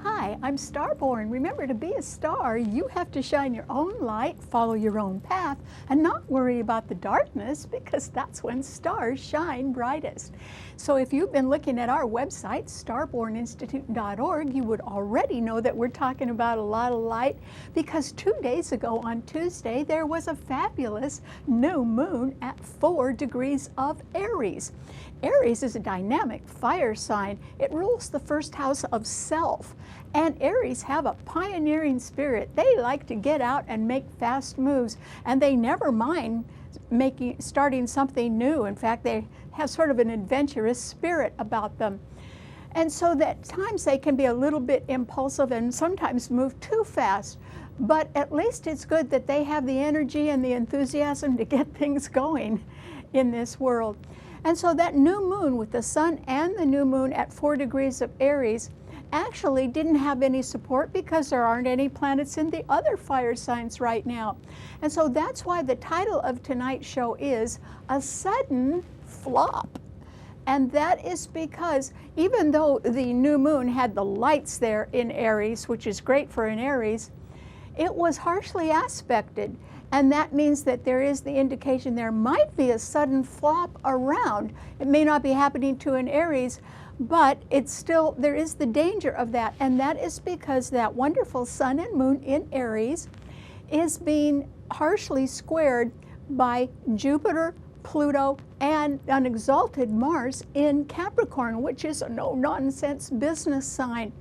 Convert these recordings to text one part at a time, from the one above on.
Hi, I'm Starborn. Remember, to be a star, you have to shine your own light, follow your own path, and not worry about the darkness, because that's when stars shine brightest. So if you've been looking at our website, starborninstitute.org, you would already know that we're talking about a lot of light, because 2 days ago on Tuesday, there was a fabulous new moon at 4 degrees of Aries. Aries is a dynamic fire sign. It rules the first house of self. And Aries have a pioneering spirit. They like to get out and make fast moves, and they never mind starting something new. In fact, they have sort of an adventurous spirit about them. And so at times they can be a little bit impulsive and sometimes move too fast. But at least it's good that they have the energy and the enthusiasm to get things going in this world. And so that new moon with the sun and the new moon at 4 degrees of Aries actually didn't have any support, because there aren't any planets in the other fire signs right now. And so that's why the title of tonight's show is A Sudden Flop. And that is because even though the new moon had the lights there in Aries, which is great for an Aries, it was harshly aspected. And that means that there is the indication there might be a sudden flop around. It may not be happening to an Aries, but it's still, there is the danger of that. And that is because that wonderful sun and moon in Aries is being harshly squared by Jupiter, Pluto, and an exalted Mars in Capricorn, which is a no-nonsense business sign.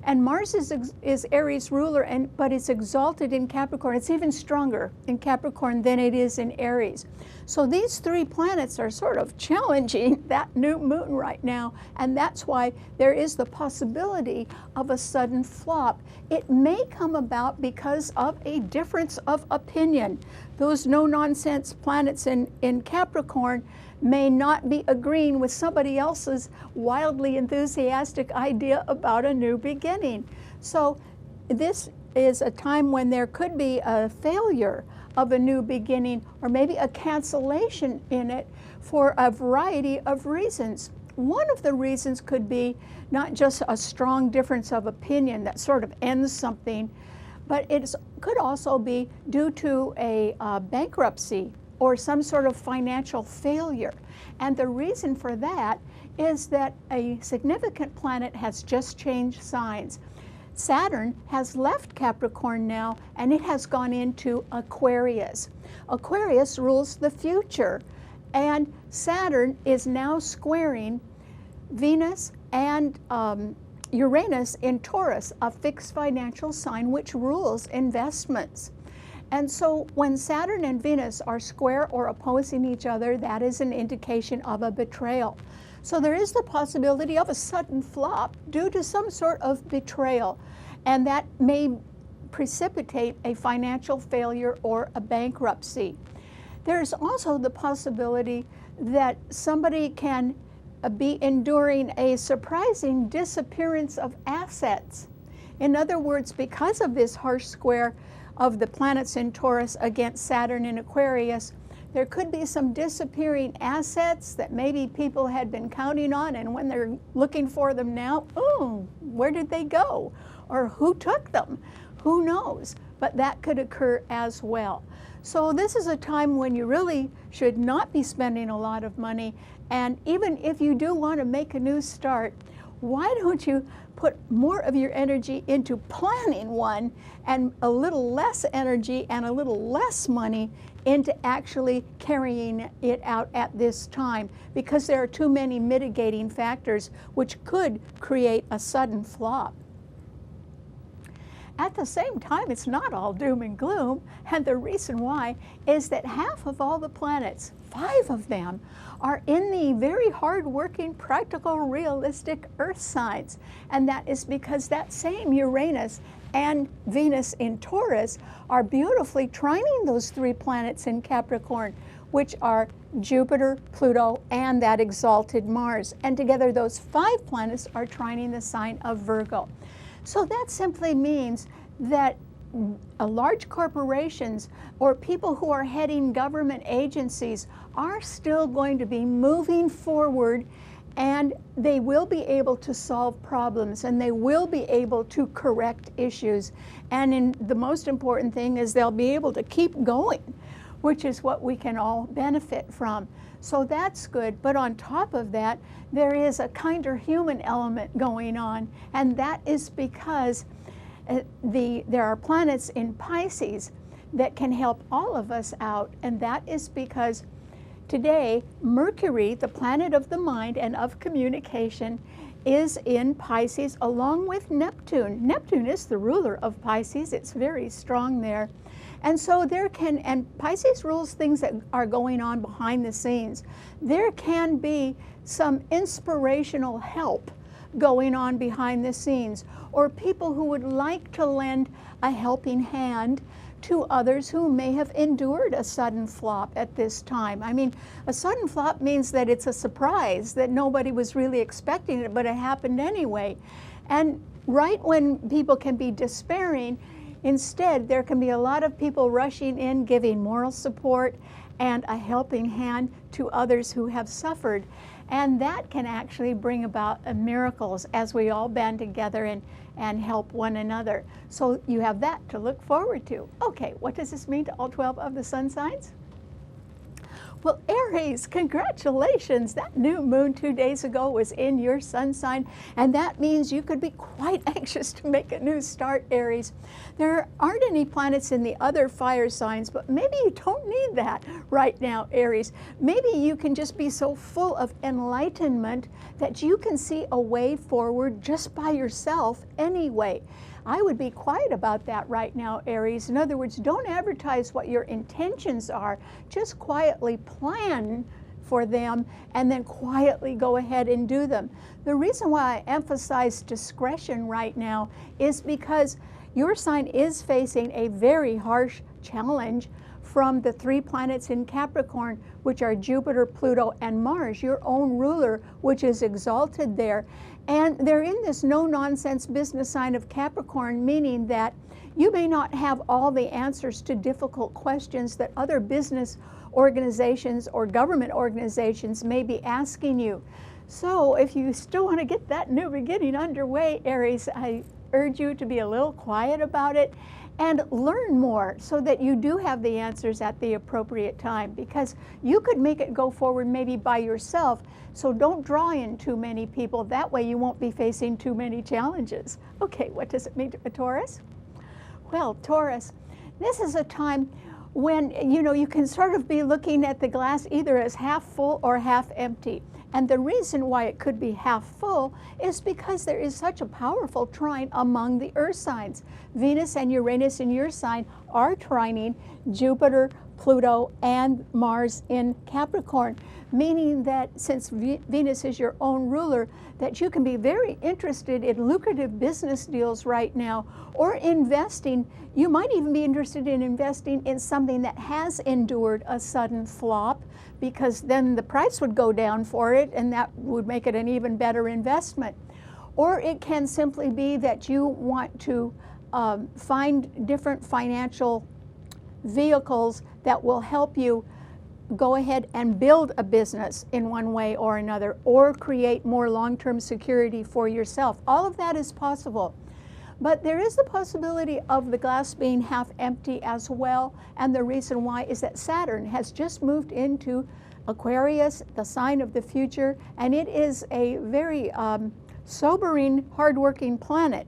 And Mars is Aries ruler, but it's exalted in Capricorn. It's even stronger in Capricorn than it is in Aries. So these 3 planets are sort of challenging that new moon right now, and that's why there is the possibility of a sudden flop. It may come about because of a difference of opinion. Those no-nonsense planets in Capricorn may not be agreeing with somebody else's wildly enthusiastic idea about a new beginning. So this is a time when there could be a failure of a new beginning, or maybe a cancellation in it for a variety of reasons. One of the reasons could be not just a strong difference of opinion that sort of ends something, but it could also be due to a bankruptcy or some sort of financial failure. And the reason for that is that a significant planet has just changed signs. Saturn has left Capricorn now, and it has gone into Aquarius. Aquarius rules the future, and Saturn is now squaring Venus and Uranus in Taurus, a fixed financial sign which rules investments. And so when Saturn and Venus are square or opposing each other, that is an indication of a betrayal. So there is the possibility of a sudden flop due to some sort of betrayal, and that may precipitate a financial failure or a bankruptcy. There's also the possibility that somebody can be enduring a surprising disappearance of assets. In other words, because of this harsh square of the planets in Taurus against Saturn in Aquarius, there could be some disappearing assets that maybe people had been counting on, and when they're looking for them now, oh, where did they go? Or who took them? Who knows? But that could occur as well. So this is a time when you really should not be spending a lot of money, and even if you do want to make a new start, why don't you put more of your energy into planning one, and a little less energy and a little less money into actually carrying it out at this time, because there are too many mitigating factors which could create a sudden flop. At the same time, it's not all doom and gloom, and the reason why is that half of all the planets, 5 of them, are in the very hard-working, practical, realistic Earth signs. And that is because that same Uranus and Venus in Taurus are beautifully trining those 3 planets in Capricorn, which are Jupiter, Pluto, and that exalted Mars. And together those 5 planets are trining the sign of Virgo. So that simply means that large corporations or people who are heading government agencies are still going to be moving forward and they will be able to solve problems, and they will be able to correct issues. And the most important thing is they'll be able to keep going, which is what we can all benefit from. So that's good. But on top of that, there is a kinder human element going on, and that is because there are planets in Pisces that can help all of us out, and that is because today, Mercury, the planet of the mind and of communication, is in Pisces along with Neptune. Neptune is the ruler of Pisces. It's very strong there. And so and Pisces rules things that are going on behind the scenes. There can be some inspirational help going on behind the scenes, or people who would like to lend a helping hand to others who may have endured a sudden flop at this time. I mean, a sudden flop means that it's a surprise, that nobody was really expecting it, but it happened anyway. And right when people can be despairing, instead there can be a lot of people rushing in, giving moral support and a helping hand to others who have suffered. And that can actually bring about miracles as we all band together and help one another. So you have that to look forward to. Okay, what does this mean to all 12 of the sun signs? Well, Aries, congratulations. That new moon 2 days ago was in your sun sign, and that means you could be quite anxious to make a new start, Aries. There aren't any planets in the other fire signs, but maybe you don't need that right now, Aries. Maybe you can just be so full of enlightenment that you can see a way forward just by yourself anyway. I would be quiet about that right now, Aries. In other words, don't advertise what your intentions are. Just quietly plan for them and then quietly go ahead and do them. The reason why I emphasize discretion right now is because your sign is facing a very harsh challenge from the 3 planets in Capricorn, which are Jupiter, Pluto, and Mars, your own ruler, which is exalted there. And they're in this no-nonsense business sign of Capricorn, meaning that you may not have all the answers to difficult questions that other business organizations or government organizations may be asking you. So if you still want to get that new beginning underway, Aries, I urge you to be a little quiet about it and learn more so that you do have the answers at the appropriate time, because you could make it go forward maybe by yourself. So don't draw in too many people. That way you won't be facing too many challenges. Okay, what does it mean to a Taurus? Well, Taurus, this is a time when, you can sort of be looking at the glass either as half full or half empty. And the reason why it could be half full is because there is such a powerful trine among the earth signs. Venus and Uranus in your sign are trining Jupiter, Pluto, and Mars in Capricorn, meaning that since Venus is your own ruler, that you can be very interested in lucrative business deals right now, or investing. You might even be interested in investing in something that has endured a sudden flop, because then the price would go down for it, and that would make it an even better investment. Or it can simply be that you want to find different financial vehicles that will help you go ahead and build a business in one way or another, or create more long-term security for yourself. All of that is possible. But there is the possibility of the glass being half empty as well, and the reason why is that Saturn has just moved into Aquarius, the sign of the future, and it is a very sobering, hardworking planet.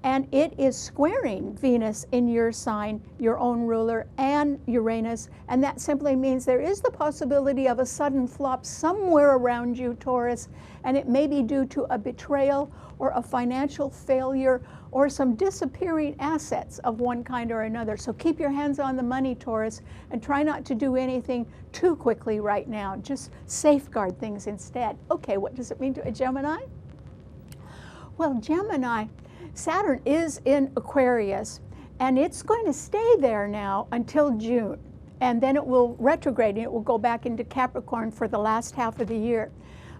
And it is squaring Venus in your sign, your own ruler, and Uranus, and that simply means there is the possibility of a sudden flop somewhere around you, Taurus, and it may be due to a betrayal or a financial failure or some disappearing assets of one kind or another. So keep your hands on the money, Taurus, and try not to do anything too quickly right now. Just safeguard things instead. Okay, what does it mean to a Gemini? Well, Gemini, Saturn is in Aquarius, and it's going to stay there now until June, and then it will retrograde and it will go back into Capricorn for the last half of the year.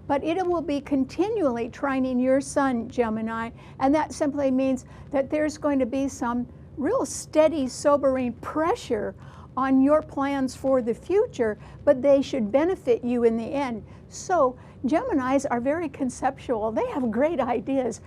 But it will be continually trining your sun, Gemini, and that simply means that there's going to be some real steady, sobering pressure on your plans for the future, but they should benefit you in the end. So Geminis are very conceptual. They have great ideas.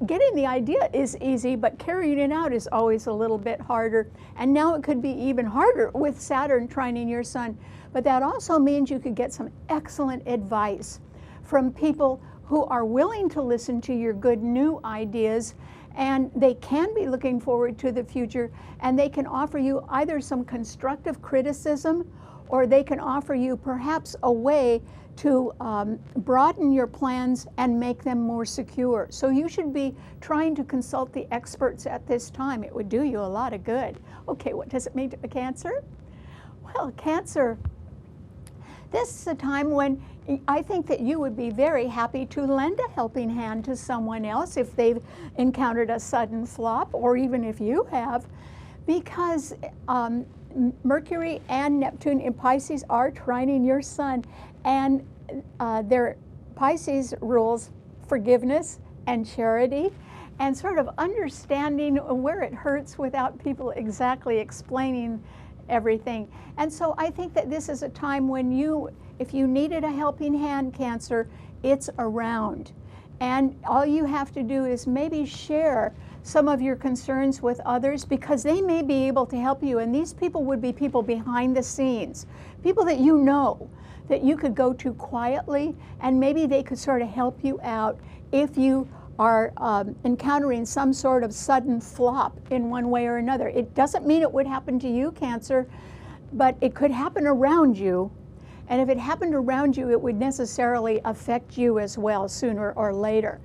Getting the idea is easy, but carrying it out is always a little bit harder. And now it could be even harder with Saturn trining your sun. But that also means you could get some excellent advice from people who are willing to listen to your good new ideas, and they can be looking forward to the future, and they can offer you either some constructive criticism, or they can offer you perhaps a way to broaden your plans and make them more secure. So you should be trying to consult the experts at this time. It would do you a lot of good. Okay, what does it mean to a Cancer? Well, Cancer, this is a time when I think that you would be very happy to lend a helping hand to someone else if they've encountered a sudden flop, or even if you have, because Mercury and Neptune in Pisces are trining your sun, and their Pisces rules forgiveness and charity and sort of understanding where it hurts without people exactly explaining everything. And so I think that this is a time when if you needed a helping hand, Cancer, it's around. And all you have to do is maybe share some of your concerns with others, because they may be able to help you. And these people would be people behind the scenes, people that you know, that you could go to quietly, and maybe they could sort of help you out if you are encountering some sort of sudden flop in one way or another. It doesn't mean it would happen to you, Cancer, but it could happen around you. And if it happened around you, it would necessarily affect you as well, sooner or later.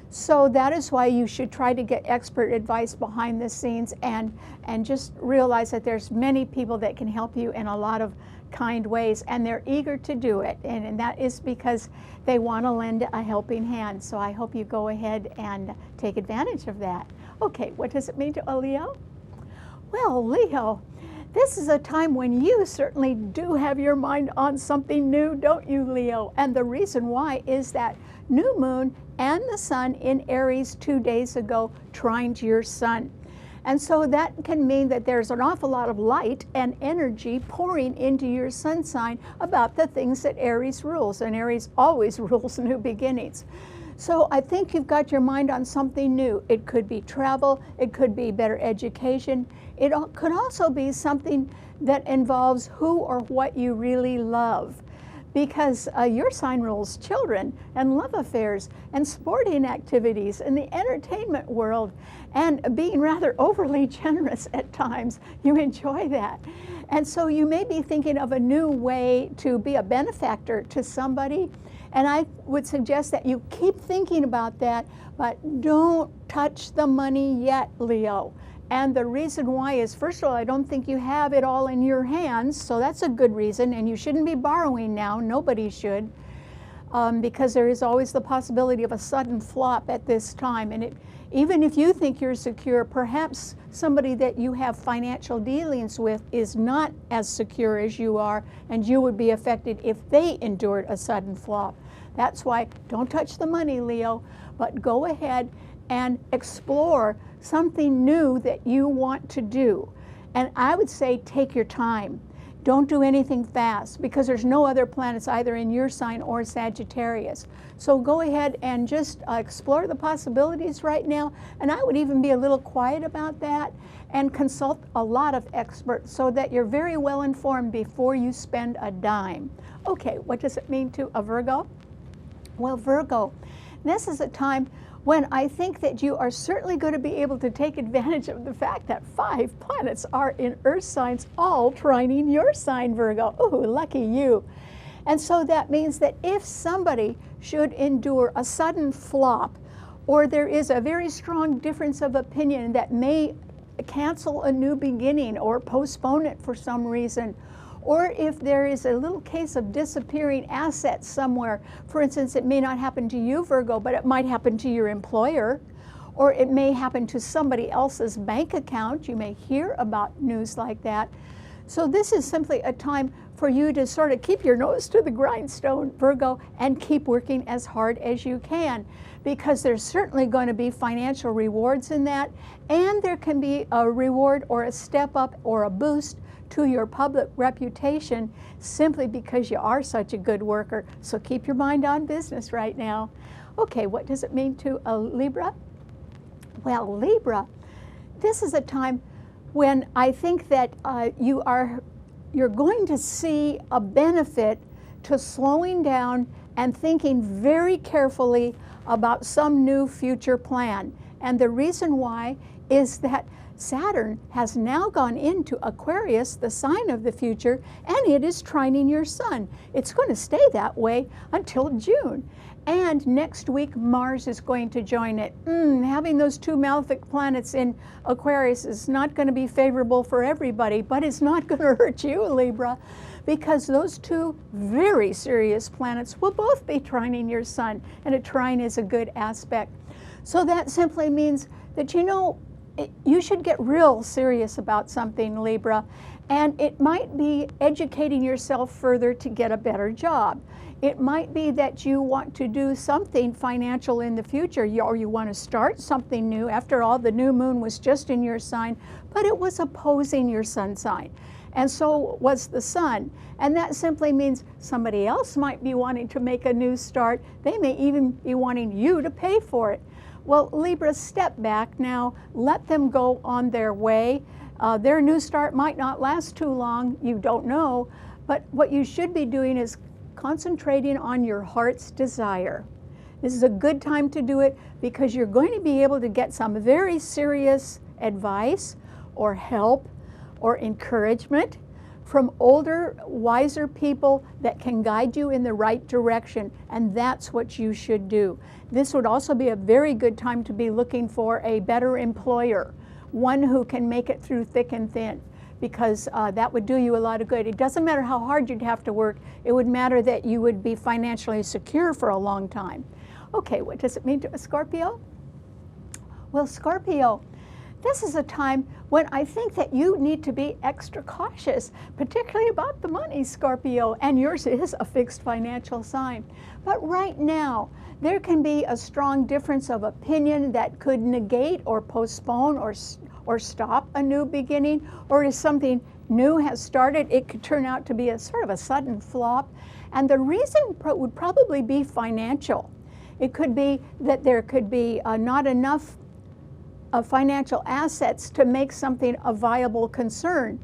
So that is why you should try to get expert advice behind the scenes, and just realize that there's many people that can help you in a lot of kind ways, and they're eager to do it, and that is because they want to lend a helping hand. So I hope you go ahead and take advantage of that. Okay, what does it mean to a Leo? Well, Leo, this is a time when you certainly do have your mind on something new, don't you, Leo? And the reason why is that new moon and the sun in Aries 2 days ago trined your sun. And so that can mean that there's an awful lot of light and energy pouring into your sun sign about the things that Aries rules. And Aries always rules new beginnings. So I think you've got your mind on something new. It could be travel, it could be better education. It could also be something that involves who or what you really love, because your sign rules children and love affairs and sporting activities and the entertainment world and being rather overly generous at times. You enjoy that. And so you may be thinking of a new way to be a benefactor to somebody. And I would suggest that you keep thinking about that, but don't touch the money yet, Leo. And the reason why is, first of all, I don't think you have it all in your hands, so that's a good reason, and you shouldn't be borrowing now. Nobody should, because there is always the possibility of a sudden flop at this time. And even if you think you're secure, perhaps somebody that you have financial dealings with is not as secure as you are, and you would be affected if they endured a sudden flop. That's why don't touch the money, Leo, but go ahead and explore something new that you want to do. And I would say take your time. Don't do anything fast, because there's no other planets either in your sign or Sagittarius. So go ahead and just explore the possibilities right now. And I would even be a little quiet about that and consult a lot of experts so that you're very well informed before you spend a dime. Okay, what does it mean to a Virgo? Well, Virgo, this is a time when I think that you are certainly going to be able to take advantage of the fact that 5 planets are in Earth signs, all trining your sign, Virgo. Ooh, lucky you. And so that means that if somebody should endure a sudden flop, or there is a very strong difference of opinion that may cancel a new beginning or postpone it for some reason, or if there is a little case of disappearing assets somewhere. For instance, it may not happen to you, Virgo, but it might happen to your employer, or it may happen to somebody else's bank account. You may hear about news like that. So this is simply a time for you to sort of keep your nose to the grindstone, Virgo, and keep working as hard as you can, because there's certainly going to be financial rewards in that, and there can be a reward or a step up or a boost to your public reputation simply because you are such a good worker. So keep your mind on business right now. Okay, what does it mean to a Libra? Well, Libra, this is a time when I think that you're going to see a benefit to slowing down and thinking very carefully about some new future plan. And the reason why is that Saturn has now gone into Aquarius, the sign of the future, and it is trining your sun. It's going to stay that way until June. And next week, Mars is going to join it. Having those two malefic planets in Aquarius is not going to be favorable for everybody, but it's not going to hurt you, Libra, because those two very serious planets will both be trining your sun, and a trine is a good aspect. So that simply means that, you know, you should get real serious about something, Libra, and it might be educating yourself further to get a better job. It might be that you want to do something financial in the future, or you want to start something new. After all, the new moon was just in your sign, but it was opposing your sun sign. And so was the sun. And that simply means somebody else might be wanting to make a new start. They may even be wanting you to pay for it. Well, Libra, step back now. Let them go on their way. Their new start might not last too long. You don't know. But what you should be doing is concentrating on your heart's desire. This is a good time to do it because you're going to be able to get some very serious advice or help or encouragement from older, wiser people that can guide you in the right direction, and that's what you should do. This would also be a very good time to be looking for a better employer, one who can make it through thick and thin, because that would do you a lot of good. It doesn't matter how hard you'd have to work, it would matter that you would be financially secure for a long time. Okay, what does it mean to a Scorpio? Well, Scorpio, this is a time when I think that you need to be extra cautious, particularly about the money, Scorpio, and yours is a fixed financial sign. But right now, there can be a strong difference of opinion that could negate or postpone or stop a new beginning, or if something new has started, it could turn out to be a sort of a sudden flop. And the reason would probably be financial. It could be that there could be not enough financial assets to make something a viable concern.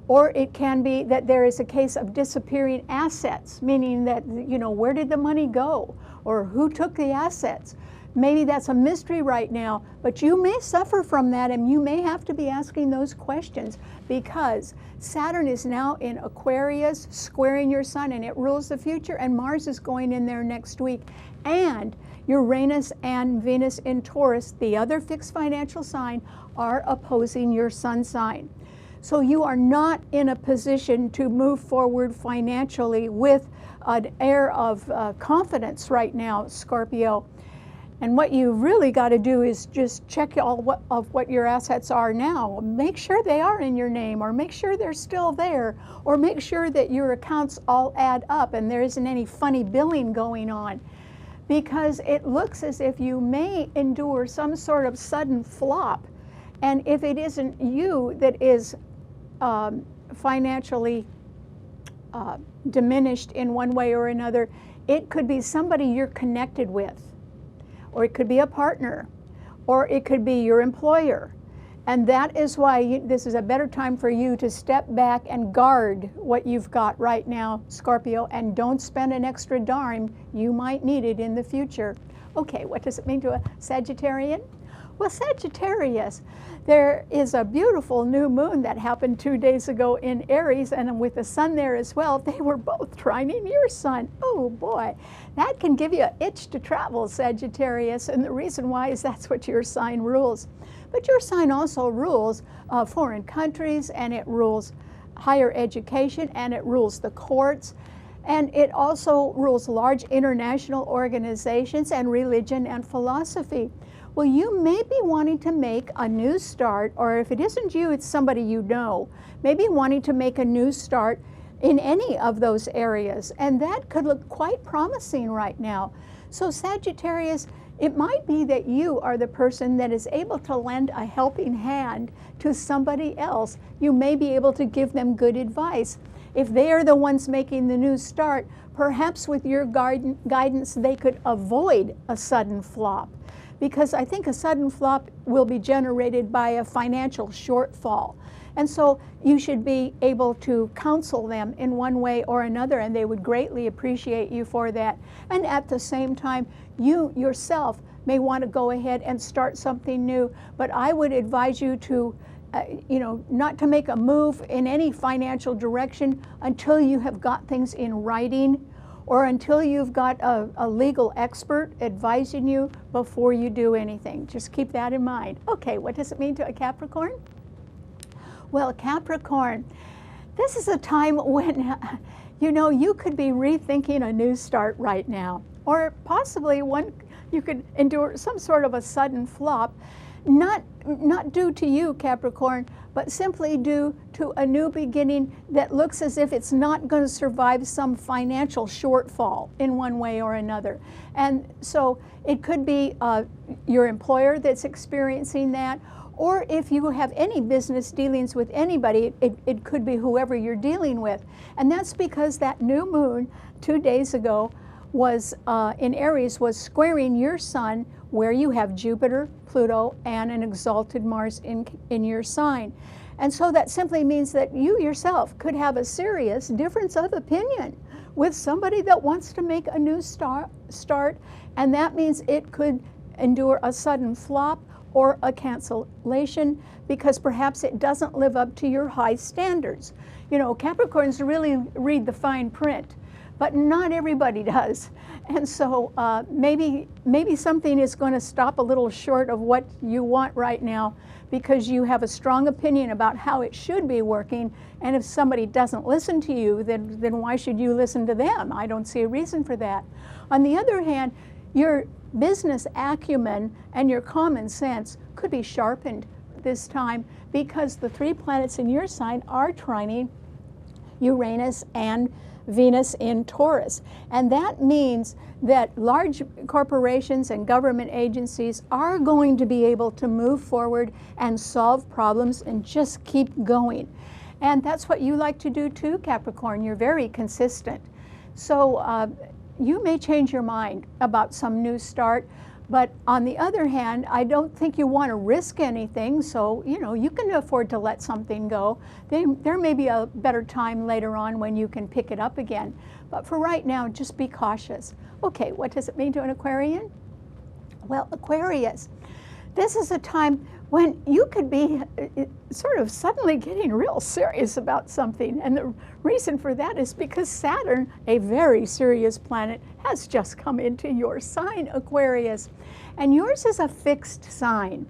Or it can be that there is a case of disappearing assets, meaning that, you know, where did the money go? Or who took the assets? Maybe that's a mystery right now, but you may suffer from that, and you may have to be asking those questions because Saturn is now in Aquarius, squaring your sun, and it rules the future, and Mars is going in there next week. And Uranus and Venus in Taurus, the other fixed financial sign, are opposing your sun sign. So you are not in a position to move forward financially with an air of confidence right now, Scorpio. And what you really got to do is just check all of what your assets are now. Make sure they are in your name, or make sure they're still there, or make sure that your accounts all add up and there isn't any funny billing going on. Because it looks as if you may endure some sort of sudden flop. And if it isn't you that is financially diminished in one way or another, it could be somebody you're connected with, or it could be a partner, or it could be your employer. And that is why this is a better time for you to step back and guard what you've got right now, Scorpio, and don't spend an extra dime. You might need it in the future. Okay, what does it mean to a Sagittarian? Well, Sagittarius, there is a beautiful new moon that happened 2 days ago in Aries, and with the sun there as well, they were both trining your sun. Oh boy, that can give you an itch to travel, Sagittarius, and the reason why is that's what your sign rules. But your sign also rules foreign countries, and it rules higher education, and it rules the courts, and it also rules large international organizations and religion and philosophy. Well, you may be wanting to make a new start, or if it isn't you, it's somebody you know, maybe wanting to make a new start in any of those areas, and that could look quite promising right now. So Sagittarius, It might be that you are the person that is able to lend a helping hand to somebody else. You may be able to give them good advice. If they are the ones making the new start, perhaps with your guidance they could avoid a sudden flop. Because I think a sudden flop will be generated by a financial shortfall. And so you should be able to counsel them in one way or another, and they would greatly appreciate you for that. And at the same time, you yourself may want to go ahead and start something new, but I would advise you to not to make a move in any financial direction until you have got things in writing, or until you've got a legal expert advising you before you do anything. Just keep that in mind. Okay, what does it mean to a Capricorn? Well, Capricorn, this is a time when, you could be rethinking a new start right now, or possibly you could endure some sort of a sudden flop, not due to you, Capricorn, but simply due to a new beginning that looks as if it's not going to survive some financial shortfall in one way or another. And so it could be your employer that's experiencing that, or if you have any business dealings with anybody, it could be whoever you're dealing with. And that's because that new moon 2 days ago was in Aries, was squaring your sun, where you have Jupiter, Pluto, and an exalted Mars in your sign. And so that simply means that you yourself could have a serious difference of opinion with somebody that wants to make a new start, and that means it could endure a sudden flop or a cancellation because perhaps it doesn't live up to your high standards. Capricorns really read the fine print, but not everybody does. And so maybe something is going to stop a little short of what you want right now because you have a strong opinion about how it should be working, and if somebody doesn't listen to you, then why should you listen to them? I don't see a reason for that. On the other hand, your business acumen and your common sense could be sharpened this time because the 3 planets in your sign are trining Uranus and Venus in Taurus. And that means that large corporations and government agencies are going to be able to move forward and solve problems and just keep going. And that's what you like to do too, Capricorn. You're very consistent. So you may change your mind about some new start, but on the other hand, I don't think you want to risk anything, so you can afford to let something go. There may be a better time later on when you can pick it up again, but for right now, just be cautious. Okay, what does it mean to an Aquarian? Well, Aquarius, this is a time when you could be sort of suddenly getting real serious about something. And the reason for that is because Saturn, a very serious planet, has just come into your sign, Aquarius. And yours is a fixed sign.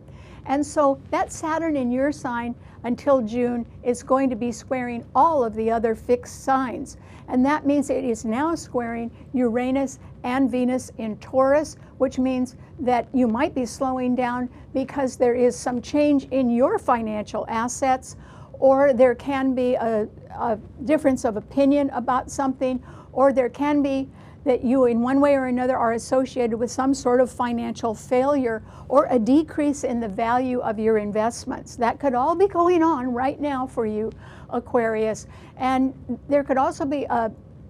And so that Saturn in your sign until June is going to be squaring all of the other fixed signs. And that means it is now squaring Uranus and Venus in Taurus, which means that you might be slowing down because there is some change in your financial assets, or there can be a difference of opinion about something, or there can be that you in one way or another are associated with some sort of financial failure or a decrease in the value of your investments. That could all be going on right now for you, Aquarius. And there could also be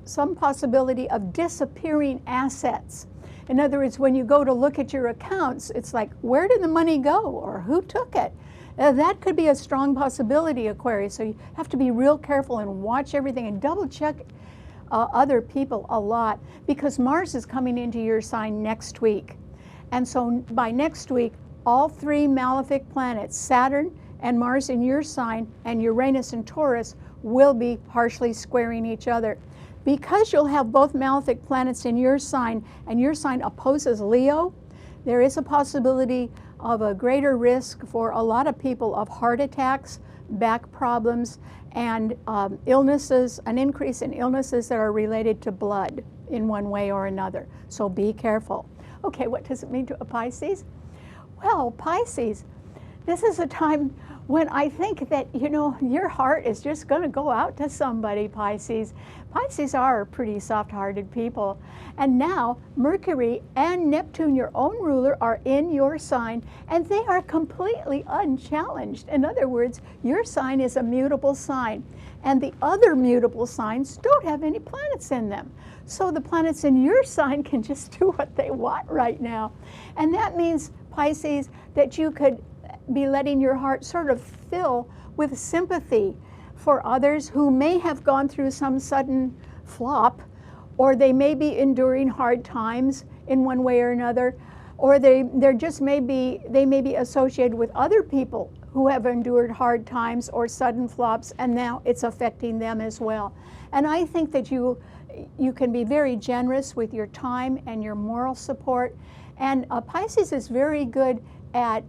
some possibility of disappearing assets. In other words, when you go to look at your accounts, it's like, where did the money go, or who took it? That could be a strong possibility, Aquarius. So you have to be real careful and watch everything and double check other people a lot, because Mars is coming into your sign next week. And so by next week, all 3 malefic planets, Saturn and Mars in your sign and Uranus in Taurus, will be harshly squaring each other. Because you'll have both malefic planets in your sign and your sign opposes Leo, there is a possibility of a greater risk for a lot of people of heart attacks, back problems, and illnesses, an increase in illnesses that are related to blood in one way or another. So be careful. Okay, what does it mean to a Pisces? Well, Pisces, this is a time when I think that, you know, your heart is just going to go out to somebody, Pisces. Pisces are pretty soft-hearted people. And now Mercury and Neptune, your own ruler, are in your sign, and they are completely unchallenged. In other words, your sign is a mutable sign, and the other mutable signs don't have any planets in them. So the planets in your sign can just do what they want right now. And that means, Pisces, that you could be letting your heart sort of fill with sympathy for others who may have gone through some sudden flop, or they may be enduring hard times in one way or another, or they may be associated with other people who have endured hard times or sudden flops, and now it's affecting them as well. And I think that you can be very generous with your time and your moral support. And Pisces is very good at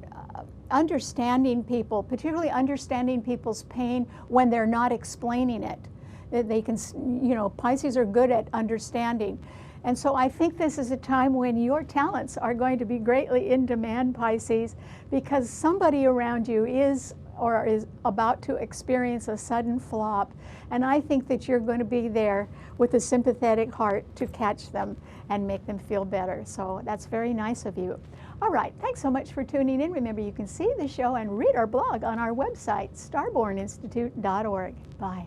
understanding people, particularly understanding people's pain when they're not explaining it. They can, you know, Pisces are good at understanding. And so I think this is a time when your talents are going to be greatly in demand, Pisces, because somebody around you is about to experience a sudden flop. And I think that you're going to be there with a sympathetic heart to catch them and make them feel better. So that's very nice of you. All right, thanks so much for tuning in. Remember, you can see the show and read our blog on our website, starborninstitute.org. Bye.